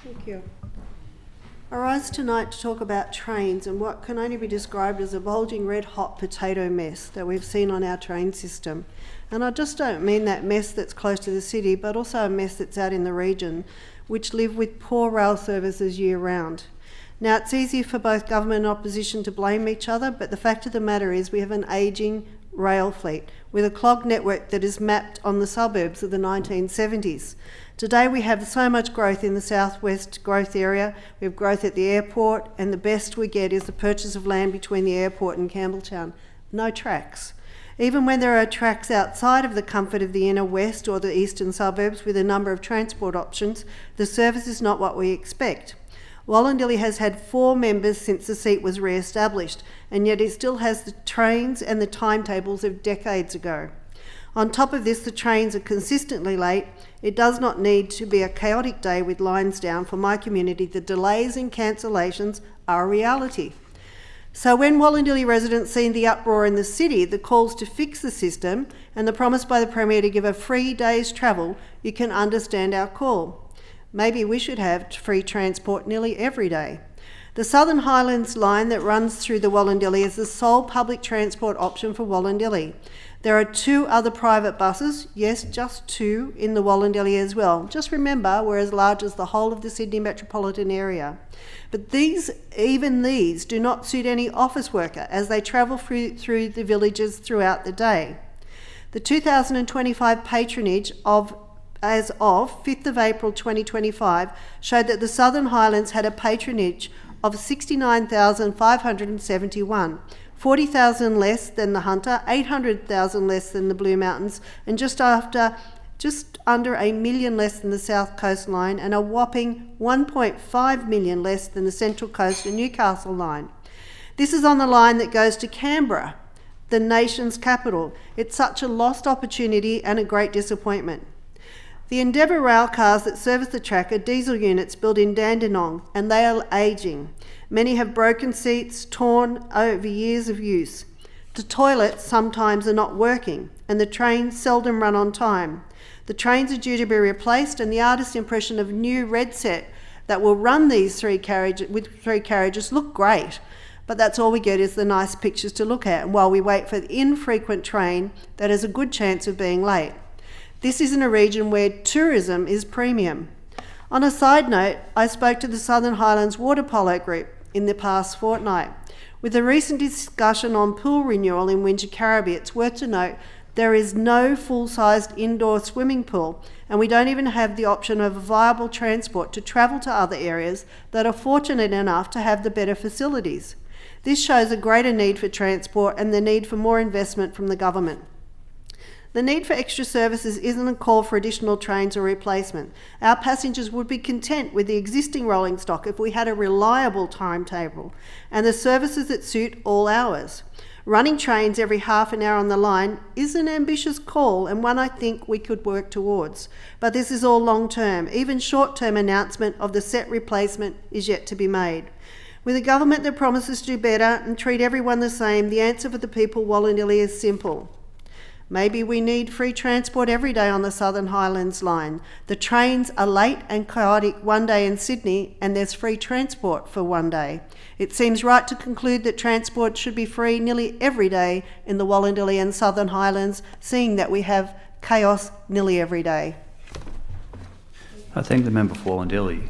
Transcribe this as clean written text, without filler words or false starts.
Thank you. I rise tonight to talk about trains and what can only be described as a bulging red-hot potato mess that we've seen on our train system. And I just don't mean that mess that's close to the city, but also a mess that's out in the region, which live with poor rail services year-round. Now, it's easy for both government and opposition to blame each other, but the fact of the matter is we have an ageing rail fleet with a clogged network that is mapped on the suburbs of the 1970s. Today we have so much growth in the southwest growth area. We have growth at the airport, and the best we get is the purchase of land between the airport and Campbelltown. No tracks. Even when there are tracks outside of the comfort of the inner west or the eastern suburbs with a number of transport options, the service is not what we expect. Wollondilly has had 4 members since the seat was re-established, and yet it still has the trains and the timetables of decades ago. On top of this, the trains are consistently late. It does not need to be a chaotic day with lines down for my community. The delays and cancellations are a reality. So when Wollondilly residents see the uproar in the city, the calls to fix the system, and the promise by the Premier to give a free day's travel, you can understand our call. Maybe we should have free transport nearly every day. The Southern Highlands line that runs through the Wollondilly is the sole public transport option for Wollondilly. There are 2 other private buses, yes, just 2, in the Wollondilly as well. Just remember, we're as large as the whole of the Sydney metropolitan area. But even these do not suit any office worker as they travel through the villages throughout the day. The 2025 patronage as of 5th of April 2025 showed that the Southern Highlands had a patronage of 69,571, 40,000 less than the Hunter, 800,000 less than the Blue Mountains, and just under $1 million less than the South Coast line, and a whopping 1.5 million less than the Central Coast and Newcastle line. This is on the line that goes to Canberra, the nation's capital. It's such a lost opportunity and a great disappointment. The Endeavour rail cars that service the track are diesel units built in Dandenong, and they are ageing. Many have broken seats, torn over years of use. The toilets sometimes are not working, and the trains seldom run on time. The trains are due to be replaced, and the artist's impression of new red set that will run these 3 carriages look great, but that's all we get is the nice pictures to look at, while we wait for the infrequent train that has a good chance of being late. This is in a region where tourism is premium. On a side note, I spoke to the Southern Highlands Water Polo Group in the past fortnight. With the recent discussion on pool renewal in Windsor Carriby, it's worth to note there is no full-sized indoor swimming pool, and we don't even have the option of a viable transport to travel to other areas that are fortunate enough to have the better facilities. This shows a greater need for transport and the need for more investment from the government. The need for extra services isn't a call for additional trains or replacement. Our passengers would be content with the existing rolling stock if we had a reliable timetable and the services that suit all hours. Running trains every half an hour on the line is an ambitious call and one I think we could work towards. But this is all long term. Even short-term announcement of the set replacement is yet to be made. With a government that promises to do better and treat everyone the same, the answer for the people of Wollondilly is simple. Maybe we need free transport every day on the Southern Highlands line. The trains are late and chaotic one day in Sydney, and there's free transport for one day. It seems right to conclude that transport should be free nearly every day in the Wollondilly and Southern Highlands, seeing that we have chaos nearly every day. I thank the member for Wollondilly.